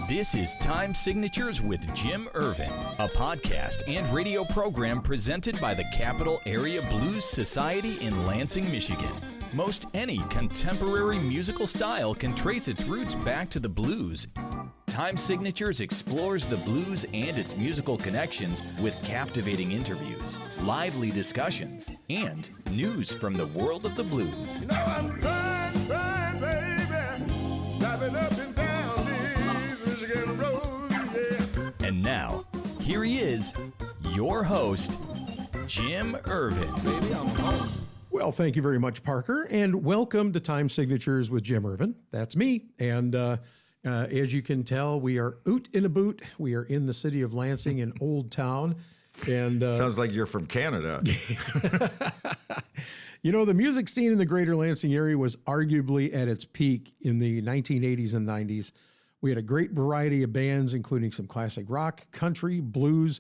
This is Time Signatures with Jim Ervin, a podcast and radio program presented by the Capital Area Blues Society in Lansing, Michigan. Most any contemporary musical style can trace its roots back to the blues. Time Signatures explores the blues and its musical connections with captivating interviews, lively discussions, and news from the world of the blues. You know I'm crying, baby, driving up and down these Michigan roads, yeah. And now, here he is, your host, Jim Ervin. Baby, I'm home. Well, thank you very much, Parker, and welcome to Time Signatures with Jim Ervin. That's me, and as you can tell, we are out in a boot. We are in the city of Lansing in Old Town. And sounds like you're from Canada. You know, the music scene in the greater Lansing area was arguably at its peak in the 1980s and 90s. We had a great variety of bands, including some classic rock, country, blues,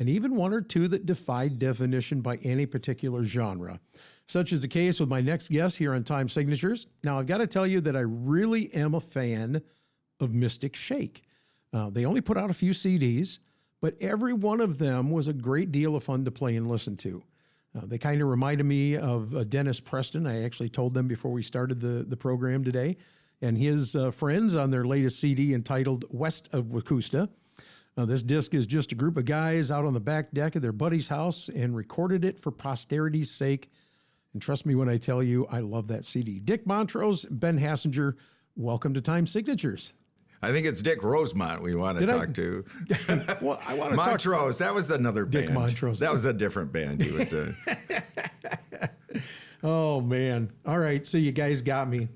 and even one or two that defied definition by any particular genre. Such is the case with my next guest here on Time Signatures. Now, I've got to tell you that I really am a fan of Mystic Shake. They only put out a few CDs, but every one of them was a great deal of fun to play and listen to. They kind of reminded me of Dennis Preston. I actually told them before we started the program today, and his friends on their latest CD entitled West of Wacusta. This disc is just a group of guys out on the back deck of their buddy's house and recorded it for posterity's sake. And trust me when I tell you, I love that CD. Dick Montrose, Ben Hassenger, welcome to Time Signatures. I think it's Dick Rosemont we want to talk to. Well, I want to Montrose, that was another Dick band. Montrose. That was a different band he was in. Oh, man. All right, so you guys got me.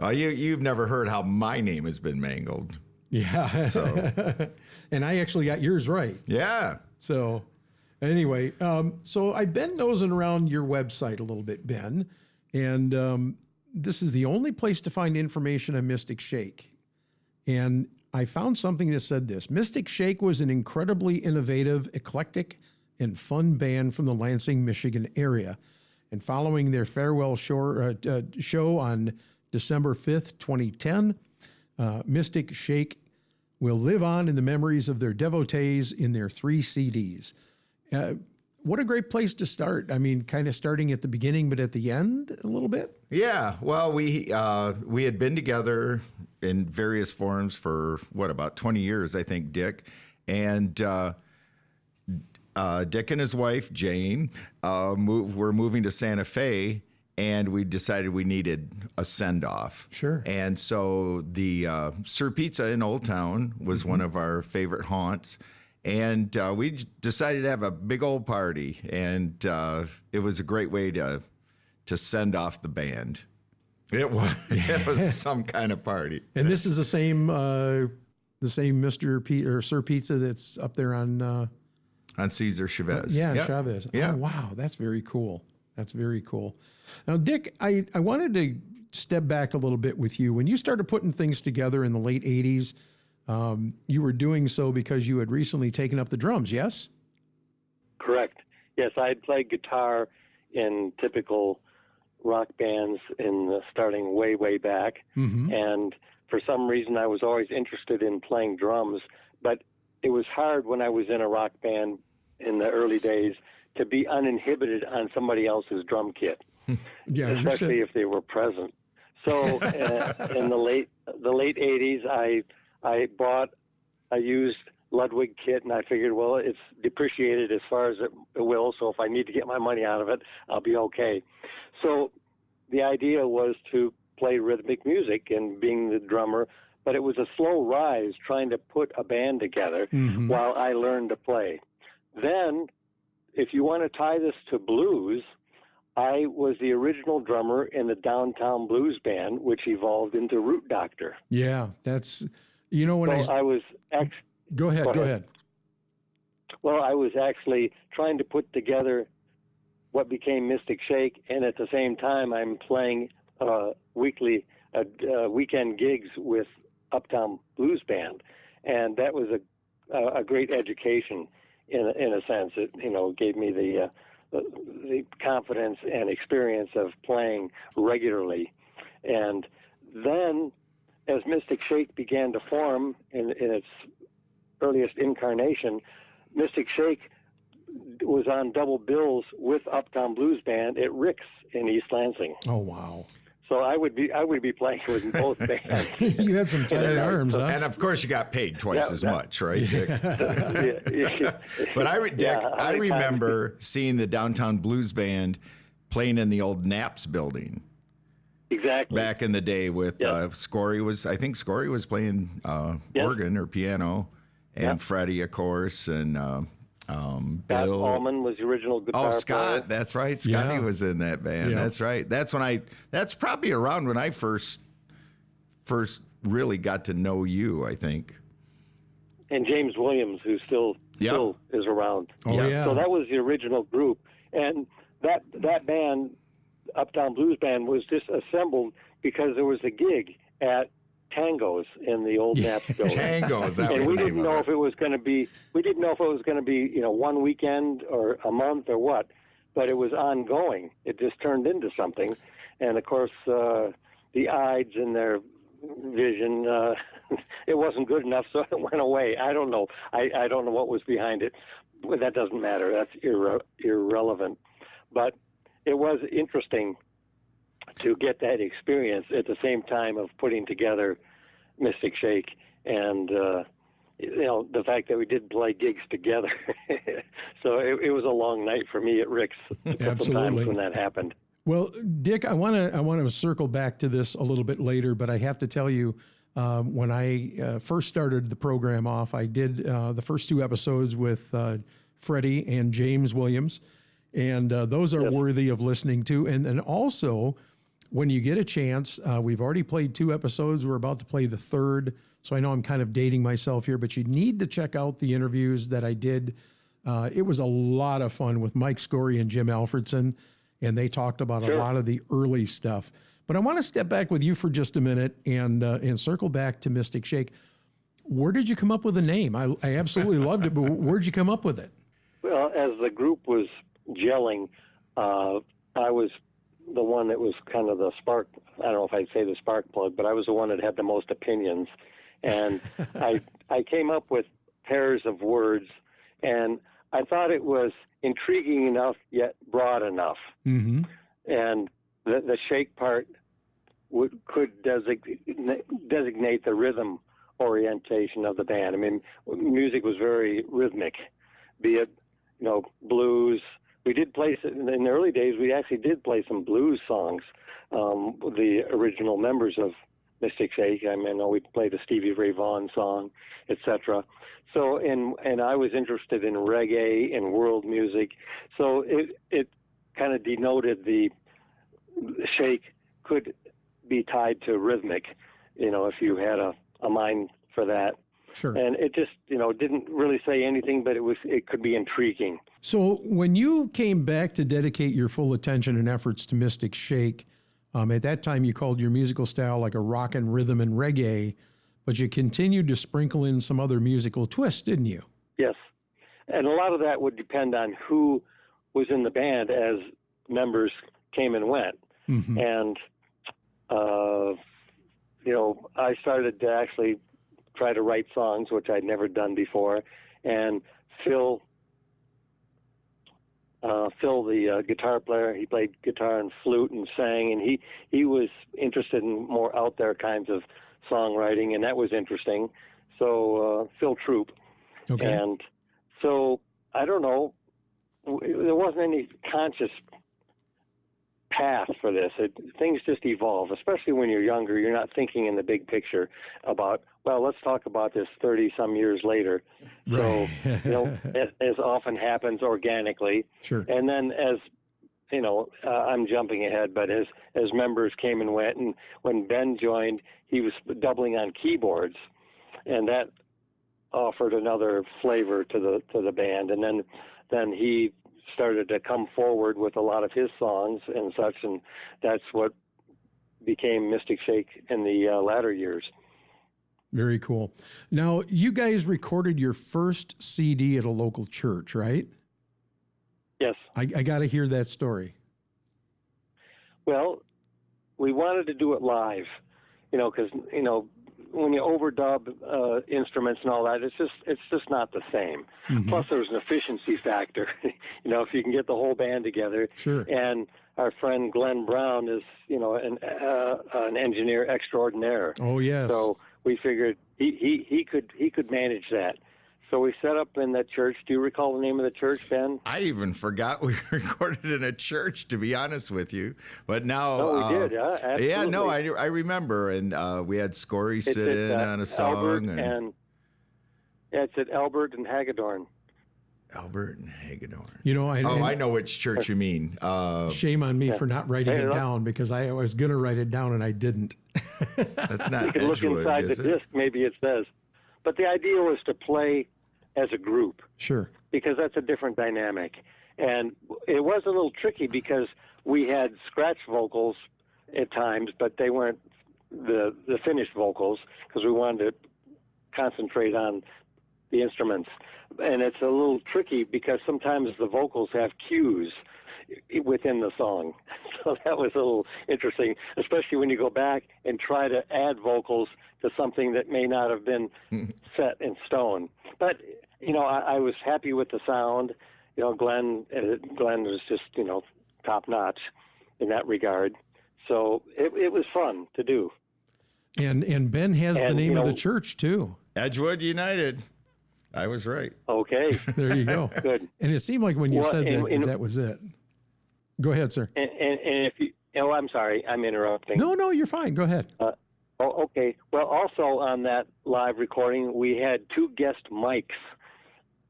You've never heard how my name has been mangled. Yeah. So. And I actually got yours right. Yeah. So anyway, so I've been nosing around your website a little bit, Ben, and this is the only place to find information on Mystic Shake. And I found something that said this: Mystic Shake was an incredibly innovative, eclectic, and fun band from the Lansing, Michigan area. And following their farewell show on December 5th, 2010, Mystic Shake will live on in the memories of their devotees in their 3 CDs. What a great place to start. I mean, kind of starting at the beginning, but at the end a little bit. Yeah. Well, we had been together in various forms for, about 20 years, I think, Dick. And Dick and his wife, Jane, were moving to Santa Fe, and we decided we needed a send-off. Sure. And so the Sir Pizza in Old Town was one of our favorite haunts. And we decided to have a big old party, and it was a great way to send off the band. It was some kind of party. And this is the same Mr. or Sir Pizza that's up there on Cesar Chavez. Yeah, yep. Chavez. Yeah. Oh, wow, that's very cool. That's very cool. Now, Dick, I wanted to step back a little bit with you. When you started putting things together in the late 80s, you were doing so because you had recently taken up the drums, yes? Correct. Yes, I had played guitar in typical rock bands starting way, way back. Mm-hmm. And for some reason, I was always interested in playing drums. But it was hard when I was in a rock band in the early days to be uninhibited on somebody else's drum kit, yeah, especially if they were present. So in the late 80s, I used Ludwig kit, and I figured, well, it's depreciated as far as it will, so if I need to get my money out of it, I'll be okay. So the idea was to play rhythmic music and being the drummer, but it was a slow rise trying to put a band together while I learned to play. Then, if you want to tie this to blues, I was the original drummer in the Downtown Blues Band, which evolved into Root Doctor. Yeah, that's... You know, when I was... Go ahead. Well, I was actually trying to put together what became Mystic Shake, and at the same time, I'm playing weekend gigs with Uptown Blues Band, and that was a great education in a sense. It gave me the confidence and experience of playing regularly, and then as Mystic Shake began to form in its earliest incarnation, Mystic Shake was on double bills with Uptown Blues Band at Rick's in East Lansing. Oh, wow. So I would be playing with both bands. You had some tight arms, huh? And of course, you got paid twice as much, right, Dick? Yeah. But I remember seeing the Downtown Blues Band playing in the old Knapp's building. Exactly. Back in the day with Scory was playing organ or piano, and Freddie, of course, and Scott Bill Allman was the original guitar Scott, player. that's right. Scotty was in that band. Yeah. That's right. That's probably around when I first really got to know you, I think. And James Williams, who still is around. Oh, yeah. So that was the original group. And that band, Uptown Blues Band, was disassembled because there was a gig at Tango's in the old Knapp's building. Tango's, that was and we the name didn't know of if it was going to be. We didn't know if it was going to be, one weekend or a month or what. But it was ongoing. It just turned into something, and of course, the Ides in their vision, it wasn't good enough, so it went away. I don't know. I don't know what was behind it. But that doesn't matter. That's irrelevant. But it was interesting to get that experience at the same time of putting together Mystic Shake and the fact that we did play gigs together. So it was a long night for me at Rick's a couple times when that happened. Well, Dick, I want to circle back to this a little bit later, but I have to tell you, when I first started the program off, I did the first 2 episodes with Freddie and James Williams, and those are worthy of listening to. And also, when you get a chance, we've already played 2 episodes. We're about to play the 3rd. So I know I'm kind of dating myself here, but you need to check out the interviews that I did. It was a lot of fun with Mike Scory and Jim Alfredson, and they talked about a lot of the early stuff. But I want to step back with you for just a minute and circle back to Mystic Shake. Where did you come up with the name? I absolutely loved it, but where'd you come up with it? Well, as the group was gelling, I was the one that was kind of the spark. I don't know if I'd say the spark plug, but I was the one that had the most opinions. And I came up with pairs of words, and I thought it was intriguing enough yet broad enough. Mm-hmm. And the shake part could designate the rhythm orientation of the band. I mean, music was very rhythmic, be it blues. We did play in the early days. We actually did play some blues songs. The original members of Mystic Shake. I mean, we played a Stevie Ray Vaughan song, etc. So, and I was interested in reggae and world music. So it kind of denoted the shake could be tied to rhythmic, if you had a mind for that. Sure. And it just, didn't really say anything, but it could be intriguing. So when you came back to dedicate your full attention and efforts to Mystic Shake, at that time you called your musical style like a rock and rhythm and reggae, but you continued to sprinkle in some other musical twists, didn't you? Yes. And a lot of that would depend on who was in the band as members came and went. Mm-hmm. And, I started to actually try to write songs, which I'd never done before. And Phil, the guitar player, he played guitar and flute and sang, and he was interested in more out there kinds of songwriting, and that was interesting. So Phil Troop. Okay. And so, I don't know, there wasn't any conscious path for this. Things just evolve, especially when you're younger. You're not thinking in the big picture about, well, let's talk about this 30-some years later. Right. So, as often happens organically. Sure. And then I'm jumping ahead, but as members came and went, and when Ben joined, he was doubling on keyboards, and that offered another flavor to the band. And then he started to come forward with a lot of his songs and such, and that's what became Mystic Shake in the latter years. Very cool. Now, you guys recorded your first CD at a local church, right? Yes. I got to hear that story. Well, we wanted to do it live, because, when you overdub instruments and all that, it's just not the same. Mm-hmm. Plus, there's an efficiency factor. If you can get the whole band together. Sure. And our friend Glenn Brown is, an engineer extraordinaire. Oh, yes. So we figured he could manage that. So we set up in that church. Do you recall the name of the church, Ben? I even forgot we recorded in a church, to be honest with you. But now, we did. Absolutely. Yeah, no, I remember, and we had Scory sit in on a song, it's at Albert and Hagedorn. Albert and Hagedorn. I know which church you mean. Shame on me for not writing it down, because I was going to write it down and I didn't. That's not You can look Edgewood, inside the is it? disc, maybe it says. But the idea was to play as a group. Sure. Because that's a different dynamic. And it was a little tricky because we had scratch vocals at times, but they weren't the finished vocals, because we wanted to concentrate on the instruments. And it's a little tricky because sometimes the vocals have cues within the song. So that was a little interesting, especially when you go back and try to add vocals to something that may not have been set in stone. But, I was happy with the sound. Glenn was just, top notch in that regard. So it was fun to do. And Ben has the name of the church, too. Edgewood United. I was right. Okay. There you go. Good. And it seemed like when you said that was it. Go ahead, sir. And if you, I'm sorry, I'm interrupting. No, you're fine. Go ahead. Okay. Well, also on that live recording, we had two guest mics,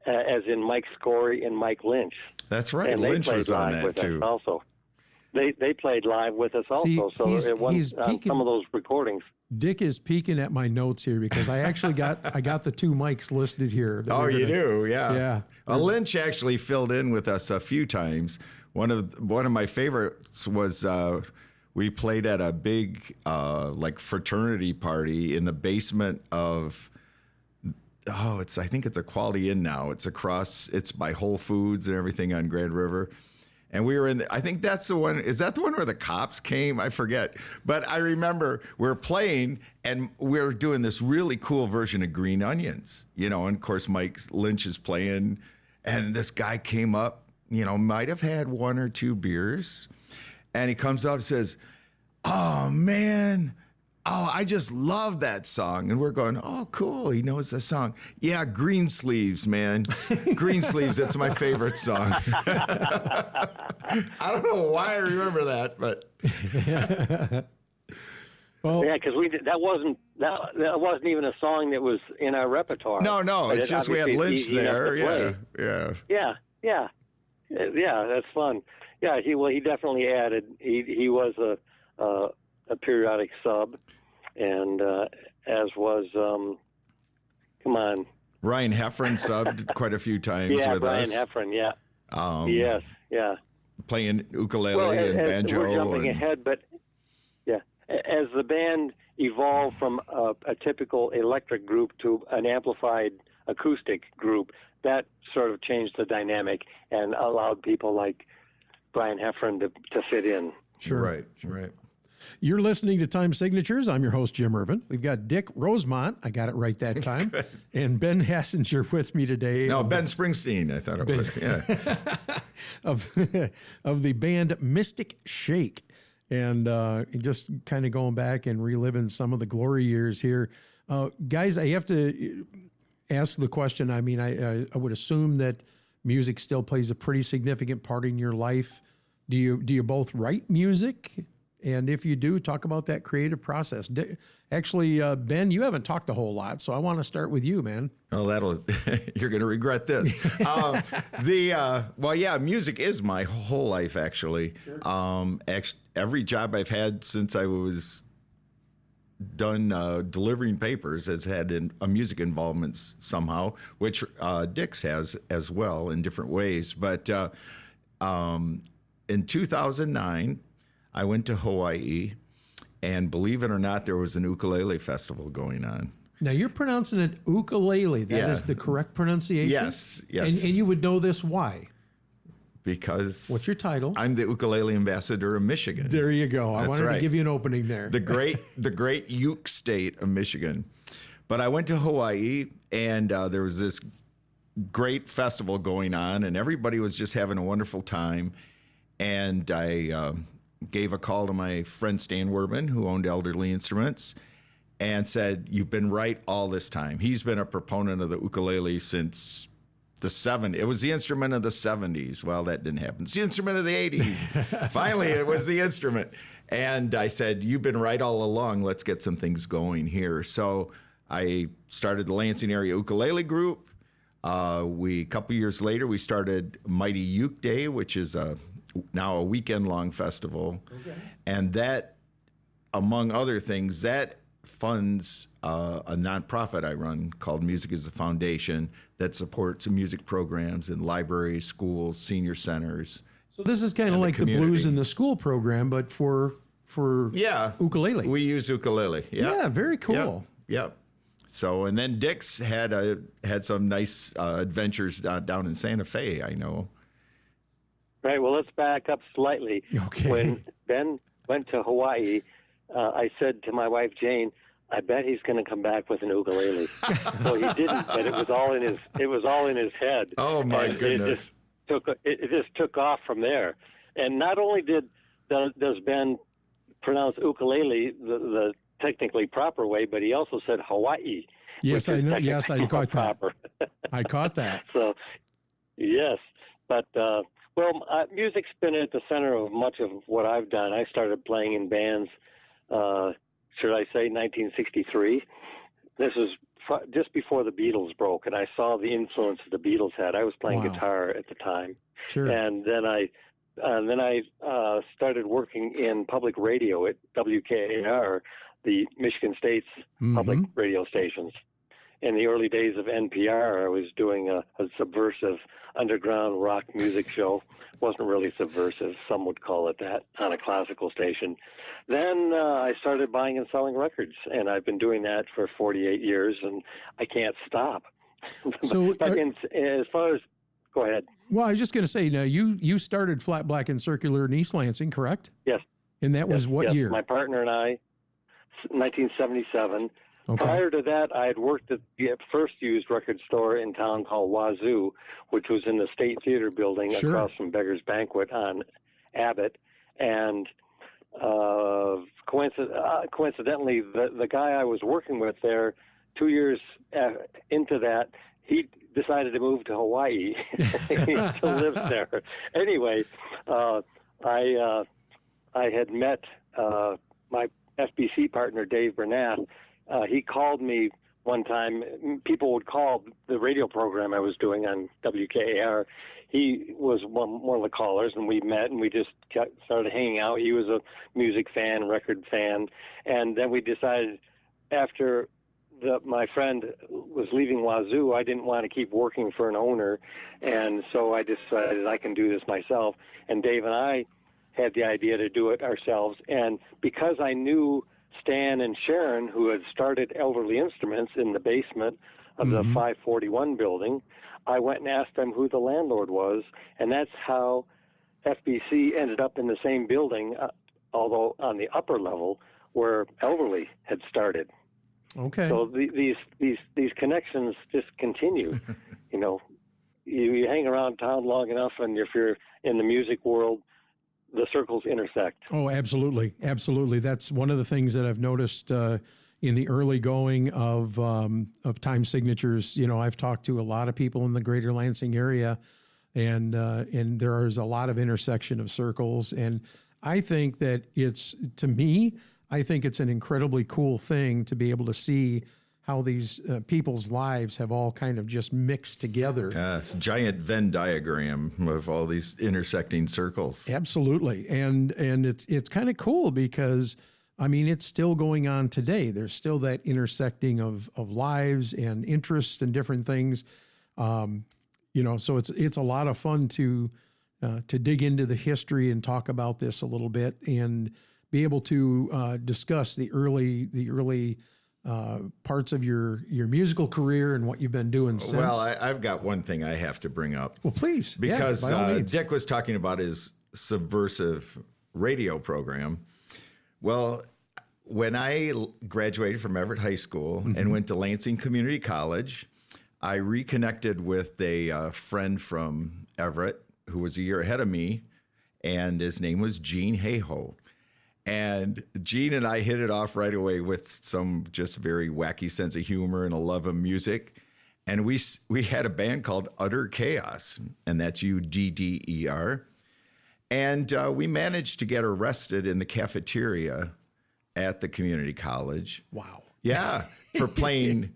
as in Mike Scory and Mike Lynch. That's right. And Lynch they played was on live that with too. us also. They played live with us also. See, so it was some of those recordings. Dick is peeking at my notes here because I actually got the two mics listed here. Oh, you do? Yeah. Yeah. Lynch actually filled in with us a few times. One of my favorites was we played at a big fraternity party in the basement of I think it's a Quality Inn now. It's by Whole Foods and everything on Grand River. And we were I think that's the one. Is that the one where the cops came? I forget. But I remember we were playing and we were doing this really cool version of Green Onions, and of course Mike Lynch is playing, and this guy came up, might have had one or two beers, and he comes up and says, "Oh man, I just love that song." And we're going, "Oh, cool. He knows the song." "Yeah, Green Sleeves, man. Green Sleeves, that's my favorite song." I don't know why I remember that, but. Well, yeah, because that wasn't even a song that was in our repertoire. No, it's just we had Lynch there. Yeah. Yeah, that's fun. Yeah, he definitely added. He was a periodic sub, and as was Ryan Heffron subbed quite a few times with Ryan us. Heffron, yeah. Yes, yeah. Playing ukulele and banjo. We're jumping ahead, but as the band evolved from a typical electric group to an amplified acoustic group, that sort of changed the dynamic and allowed people like Brian Heffron to fit in. Sure. Right. You're listening to Time Signatures. I'm your host, Jim Ervin. We've got Dick Rosemont. I got it right that time. And Ben Hassenger with me today. No, Ben Springsteen, I thought it was. Yeah. of the band Mystic Shake. And just kind of going back and reliving some of the glory years here. Guys, I have to ask the question. I mean, I would assume that music still plays a pretty significant part in your life. Do you both write music? And if you do, talk about that creative process. Actually, Ben, you haven't talked a whole lot, so I want to start with you, man. Oh, you're going to regret this. Music is my whole life, actually. Sure. Every job I've had since I was done delivering papers has had a music involvement somehow, which Dick's has as well in different ways. But in 2009, I went to Hawaii, and believe it or not, there was an ukulele festival going on. Now, you're pronouncing it ukulele. That is the correct pronunciation? Yes. And you would know this why? because What's your title? I'm the ukulele ambassador of Michigan. There you go. I That's wanted to right. give you an opening there. the great uke state of Michigan. But I went to Hawaii, and there was this great festival going on, and everybody was just having a wonderful time. And I gave a call to my friend Stan Werban, who owned Elderly Instruments, and said, "You've been right all this time." He's been a proponent of the ukulele since the 70s. It was the instrument of the 70s. Well, that didn't happen. It's the instrument of the 80s. Finally, it was the instrument. And I said, "You've been right all along. Let's get some things going here." So I started the Lansing Area Ukulele Group. A couple years later, we started Mighty Uke Day, which is now a weekend-long festival. Okay. And that, among other things, that funds a nonprofit I run called Music is the Foundation that supports music programs in libraries, schools, senior centers. So this is kind of like the Blues in the School program, but for ukulele. We use ukulele. Yep. Yeah, very cool. Yep. So, and then Dick's had some nice adventures down in Santa Fe, I know. Right. Well, let's back up slightly. Okay. When Ben went to Hawaii, I said to my wife Jane, "I bet he's going to come back with an ukulele." So he didn't, but it was all in his head. Oh my goodness! It just took off from there. And not only does Ben pronounce ukulele the technically proper way, but he also said Hawaii. Yes, I know. Yes, I caught that. I caught that. So, yes, but music's been at the center of much of what I've done. I started playing in bands. Should I say 1963? This was just before the Beatles broke, and I saw the influence the Beatles had. I was playing guitar at the time, sure. And then I started working in public radio at WKAR, the Michigan State's public radio stations. In the early days of NPR, I was doing a subversive underground rock music show. Wasn't really subversive, some would call it that, on a classical station. Then I started buying and selling records, and I've been doing that for 48 years, and I can't stop. So, as far as, go ahead. Well, I was just going to say, now you started Flat Black and Circular in East Lansing, correct? Yes. And that was what year? My partner and I, 1977. Okay. Prior to that, I had worked at the first used record store in town called Wazoo, which was in the State Theater building across from Beggar's Banquet on Abbott. And coincidentally, the guy I was working with there, 2 years into that, he decided to move to Hawaii. He still lives there. Anyway, I had met my FBC partner, Dave Bernath. He called me one time. People would call the radio program I was doing on WKAR. He was one of the callers, and we met, and we just started hanging out. He was a music fan, record fan, and then we decided after my friend was leaving Wazoo, I didn't want to keep working for an owner, and so I decided I can do this myself. And Dave and I had the idea to do it ourselves, and because I knew Stan and Sharon, who had started Elderly Instruments in the basement of the 541 building, I went and asked them who the landlord was, and that's how FBC ended up in the same building, although on the upper level where Elderly had started. Okay. So these connections just continue. You hang around town long enough, and if you're in the music world, the circles intersect. Oh, absolutely. Absolutely. That's one of the things that I've noticed in the early going of time signatures. I've talked to a lot of people in the greater Lansing area, and there is a lot of intersection of circles. And I think that I think it's an incredibly cool thing to be able to see how these people's lives have all kind of just mixed together. Yes, giant Venn diagram of all these intersecting circles. Absolutely, and it's kind of cool because it's still going on today. There's still that intersecting of lives and interests and different things. So it's a lot of fun to dig into the history and talk about this a little bit and be able to discuss the early parts of your musical career and what you've been doing since. Well, I've got one thing I have to bring up. Well, please. Because by all means. Dick was talking about his subversive radio program. Well, when I graduated from Everett High School and went to Lansing Community College, I reconnected with a friend from Everett who was a year ahead of me, and his name was Gene Hayhoe. And Gene and I hit it off right away with some just very wacky sense of humor and a love of music. And we had a band called Utter Chaos, and that's UDDER. And we managed to get arrested in the cafeteria at the community college. Wow. Yeah, for playing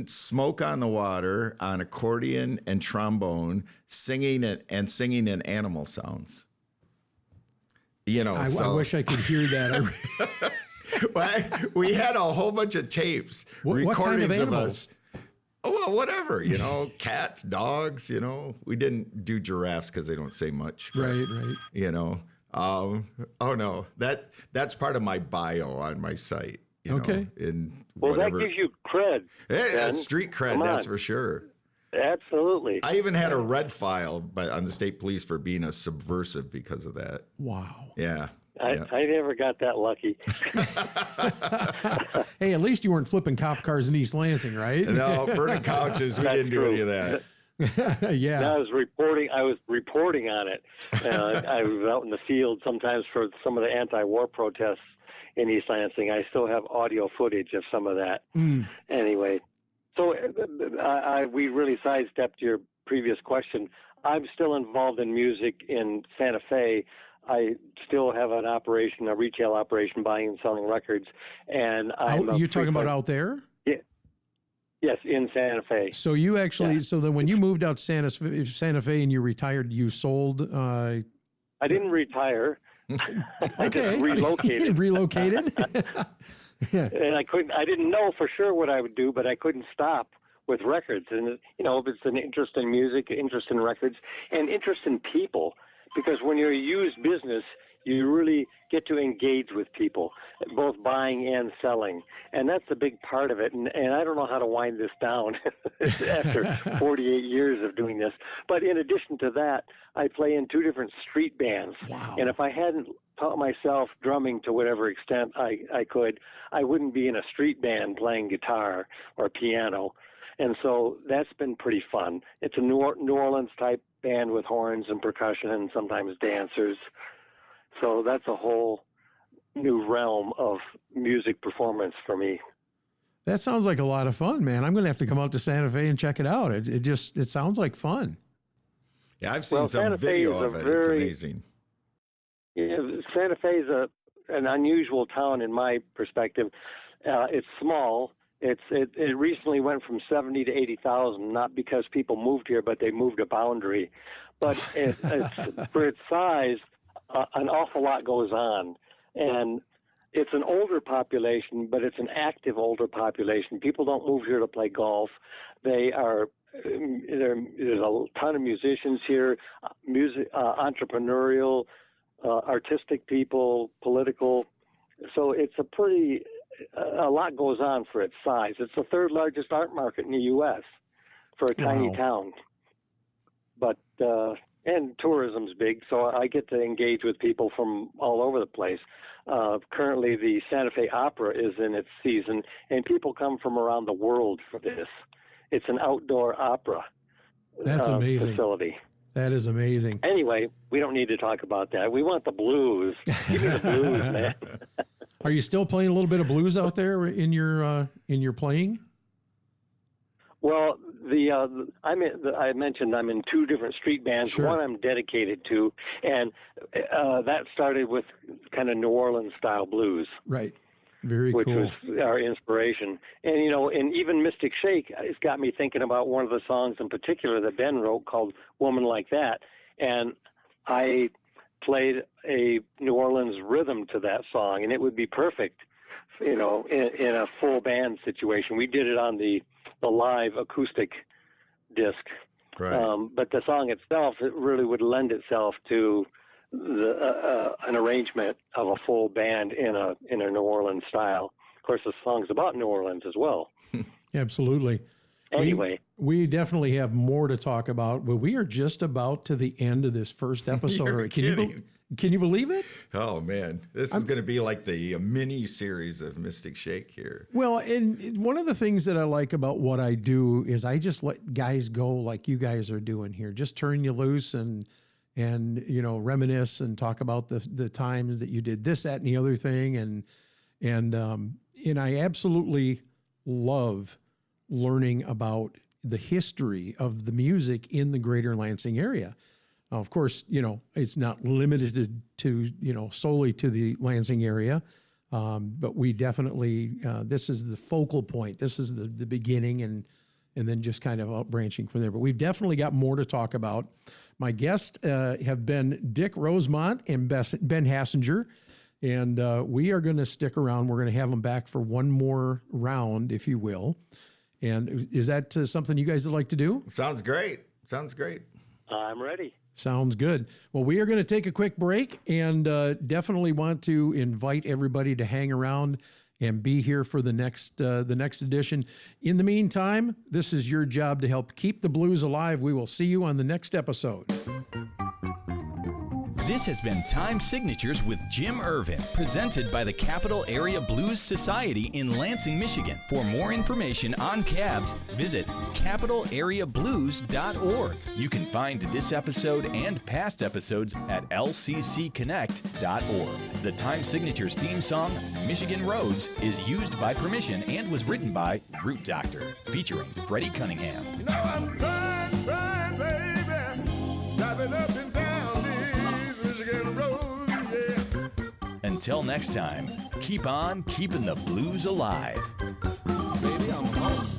Smoke on the Water on accordion and trombone, singing in animal sounds. You know, I wish I could hear that. We had a whole bunch of tapes, what kind of recordings of animals? us. Oh, well, whatever, you know, cats, dogs, you know. We didn't do giraffes because they don't say much. Right. You know, oh no, that's part of my bio on my site. You Okay. know, in Well, whatever. that gives you cred. Yeah, Ben. street cred, Come that's on. for sure. Absolutely. I even had a red file on the state police for being a subversive because of that. Wow. Yeah. I never got that lucky. Hey, at least you weren't flipping cop cars in East Lansing, right? No, burning couches, we That's didn't do true. any of that. Yeah. I was reporting on it. I was out in the field sometimes for some of the anti-war protests in East Lansing. I still have audio footage of some of that. Anyway, so we really sidestepped your previous question. I'm still involved in music in Santa Fe. I still have an operation, a retail operation, buying and selling records. And You're talking about out there? Yes, in Santa Fe. So you actually, so then when you moved out to Santa Fe and you retired, you sold. I didn't retire. I just Okay. relocated. Relocated? And I didn't know for sure what I would do, but I couldn't stop with records. And, you know, it's an interest in music, interest in records, and interest in people. Because when you're a used business, you really get to engage with people, both buying and selling. And that's a big part of it. And I don't know how to wind this down after 48 years of doing this. But in addition to that, I play in 2 different street bands. Wow. And if I hadn't taught myself drumming to whatever extent I could, I wouldn't be in a street band playing guitar or piano. And so that's been pretty fun. It's a New Orleans type band with horns and percussion and sometimes dancers. So that's a whole new realm of music performance for me. That sounds like a lot of fun, man. I'm going to have to come out to Santa Fe and check it out. It sounds like fun. Yeah, I've seen some Santa Fe video is of it. It's amazing. Yeah, Santa Fe is an unusual town in my perspective. It's small. It recently went from 70 to 80,000, not because people moved here, but they moved a boundary. But it's for its size, an awful lot goes on. And it's an older population, but it's an active older population. People don't move here to play golf. There's a ton of musicians here, entrepreneurial, artistic people, political. So it's a lot goes on for its size. It's the 3rd largest art market in the U.S. for a tiny town. But and tourism's big, so I get to engage with people from all over the place. Currently, the Santa Fe Opera is in its season, and people come from around the world for this. It's an outdoor opera. That's amazing. Facility. That is amazing. Anyway, we don't need to talk about that. We want the blues. Give me the blues, man. Are you still playing a little bit of blues out there in your playing? Well, I mentioned I'm in 2 different street bands. Sure. One I'm dedicated to, and that started with kind of New Orleans style blues. Right. Very which cool. was our inspiration. And, you know, and even Mystic Shake has got me thinking about one of the songs in particular that Ben wrote called Woman Like That. And I played a New Orleans rhythm to that song, and it would be perfect, you know, in a full band situation. We did it on the live acoustic disc. Right. But the song itself, it really would lend itself to an arrangement of a full band in a New Orleans style. course, the song's about New Orleans as well. Absolutely. Anyway. We definitely have more to talk about, but we are just about to the end of this first episode. You're kidding. Can you believe it? Oh, man. This is going to be like the mini series of Mystic Shake here. Well, and one of the things that I like about what I do is I just let guys go like you guys are doing here. Just turn you loose and reminisce and talk about the times that you did this, that, and the other thing. And I absolutely love learning about the history of the music in the greater Lansing area. Of course, it's not limited to, solely to the Lansing area, but we definitely, this is the focal point. This is the beginning and then just kind of out branching from there. But we've definitely got more to talk about. My guests have been Dick Rosemont and Ben Hassenger, and we are going to stick around. We're going to have them back for one more round, if you will. And is that something you guys would like to do? Sounds great. I'm ready. Sounds good. Well, we are going to take a quick break and definitely want to invite everybody to hang around and be here for the next edition. In the meantime, this is your job to help keep the blues alive. We will see you on the next episode. This has been Time Signatures with Jim Ervin, presented by the Capital Area Blues Society in Lansing, Michigan. For more information on cabs, visit capitalareablues.org. You can find this episode and past episodes at lccconnect.org. The Time Signatures theme song, Michigan Roads, is used by permission and was written by Root Doctor, featuring Freddie Cunningham. I'm trying, baby, driving up and down these Michigan roads, yeah. Until next time, keep on keeping the blues alive. Baby, I'm home.